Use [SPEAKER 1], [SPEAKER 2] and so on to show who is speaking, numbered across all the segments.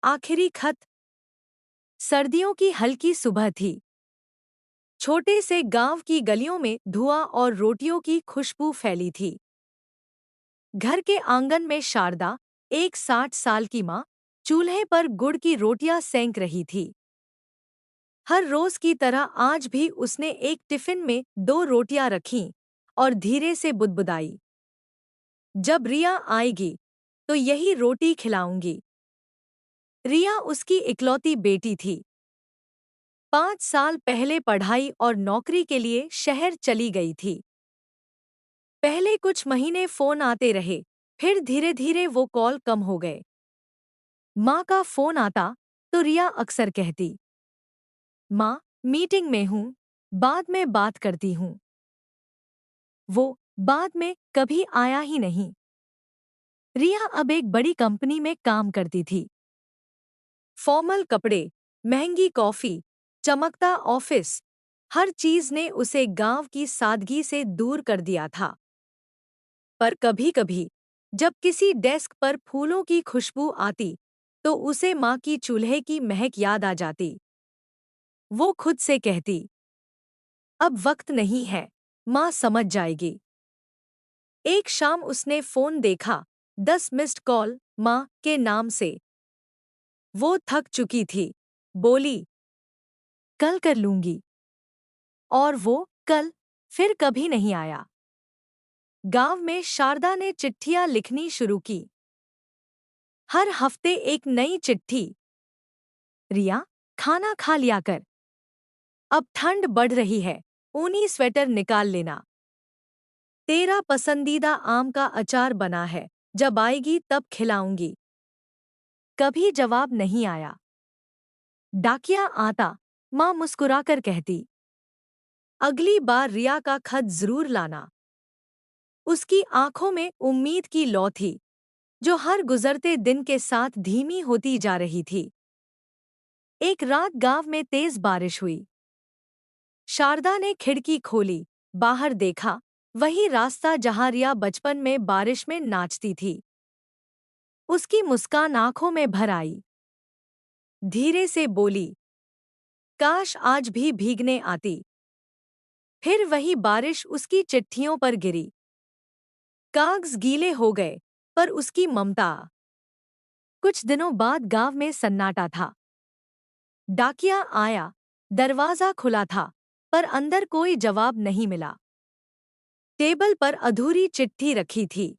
[SPEAKER 1] आखिरी खत। सर्दियों की हल्की सुबह थी। छोटे से गांव की गलियों में धुआं और रोटियों की खुशबू फैली थी। घर के आंगन में शारदा, एक 60 साल की माँ, चूल्हे पर गुड़ की रोटियां सेंक रही थी। हर रोज की तरह आज भी उसने एक टिफिन में 2 रोटियां रखीं और धीरे से बुदबुदाई, जब रिया आएगी तो यही रोटी खिलाऊंगी। रिया उसकी इकलौती बेटी थी। 5 साल पहले पढ़ाई और नौकरी के लिए शहर चली गई थी। पहले कुछ महीने फोन आते रहे, फिर धीरे धीरे वो कॉल कम हो गए। माँ का फोन आता तो रिया अक्सर कहती, माँ, मीटिंग में हूँ, बाद में बात करती हूँ। वो बाद में कभी आया ही नहीं। रिया अब एक बड़ी कंपनी में काम करती थी। फॉर्मल कपड़े, महंगी कॉफी, चमकता ऑफिस, हर चीज ने उसे गांव की सादगी से दूर कर दिया था। पर कभी-कभी जब किसी डेस्क पर फूलों की खुशबू आती तो उसे माँ की चूल्हे की महक याद आ जाती। वो खुद से कहती, अब वक्त नहीं है, माँ समझ जाएगी। एक शाम उसने फोन देखा, 10 मिस्ड कॉल माँ के नाम से। वो थक चुकी थी, बोली, कल कर लूंगी। और वो कल फिर कभी नहीं आया। गांव में शारदा ने चिट्ठियां लिखनी शुरू की। हर हफ्ते एक नई चिट्ठी। रिया, खाना खा लिया कर। अब ठंड बढ़ रही है, ऊनी स्वेटर निकाल लेना। तेरा पसंदीदा आम का अचार बना है, जब आएगी तब खिलाऊंगी। कभी जवाब नहीं आया। डाकिया आता, माँ मुस्कुराकर कहती, अगली बार रिया का खत जरूर लाना। उसकी आंखों में उम्मीद की लौ थी, जो हर गुजरते दिन के साथ धीमी होती जा रही थी। एक रात गांव में तेज बारिश हुई। शारदा ने खिड़की खोली, बाहर देखा, वही रास्ता जहां रिया बचपन में बारिश में नाचती थी। उसकी मुस्कान आंखों में भर आई। धीरे से बोली, काश आज भी भीगने आती। फिर वही बारिश उसकी चिट्ठियों पर गिरी। कागज गीले हो गए, पर उसकी ममता। कुछ दिनों बाद गांव में सन्नाटा था। डाकिया आया, दरवाजा खुला था, पर अंदर कोई जवाब नहीं मिला। टेबल पर अधूरी चिट्ठी रखी थी।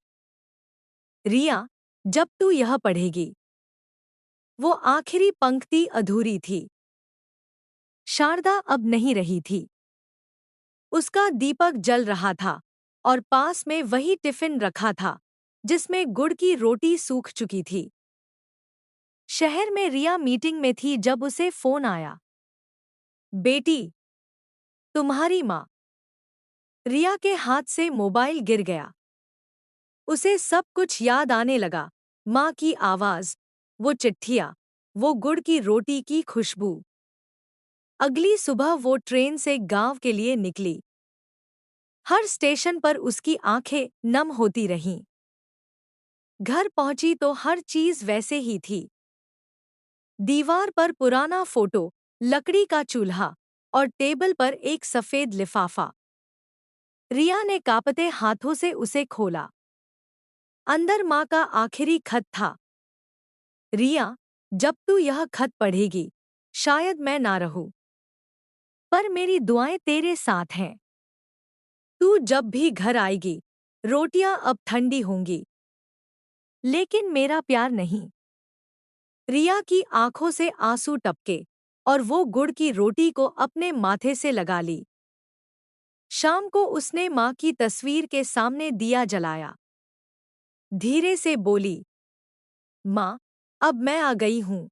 [SPEAKER 1] रिया, जब तू यह पढ़ेगी। वो आखिरी पंक्ति अधूरी थी। शारदा अब नहीं रही थी। उसका दीपक जल रहा था और पास में वही टिफिन रखा था जिसमें गुड़ की रोटी सूख चुकी थी। शहर में रिया मीटिंग में थी जब उसे फोन आया। बेटी, तुम्हारी माँ। रिया के हाथ से मोबाइल गिर गया। उसे सब कुछ याद आने लगा, माँ की आवाज, वो चिट्ठियाँ, वो गुड़ की रोटी की खुशबू। अगली सुबह वो ट्रेन से गांव के लिए निकली। हर स्टेशन पर उसकी आंखें नम होती रहीं। घर पहुंची तो हर चीज वैसे ही थी। दीवार पर पुराना फोटो, लकड़ी का चूल्हा और टेबल पर एक सफेद लिफाफा। रिया ने कांपते हाथों से उसे खोला। अंदर माँ का आखिरी खत था। रिया, जब तू यह खत पढ़ेगी, शायद मैं ना रहूं, पर मेरी दुआएं तेरे साथ हैं। तू जब भी घर आएगी, रोटियां अब ठंडी होंगी, लेकिन मेरा प्यार नहीं। रिया की आंखों से आंसू टपके और वो गुड़ की रोटी को अपने माथे से लगा ली। शाम को उसने माँ की तस्वीर के सामने दिया जलाया। धीरे से बोली, माँ, अब मैं आ गई हूँ।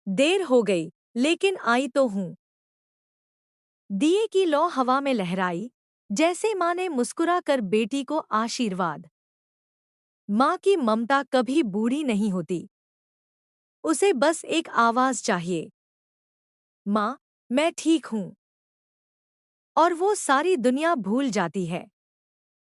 [SPEAKER 1] देर हो गई, लेकिन आई तो हूँ। दिए की लौ हवा में लहराई, जैसे माँ ने मुस्कुरा कर बेटी को आशीर्वाद। माँ की ममता कभी बूढ़ी नहीं होती। उसे बस एक आवाज चाहिए, माँ, मैं ठीक हूँ। और वो सारी दुनिया भूल जाती है।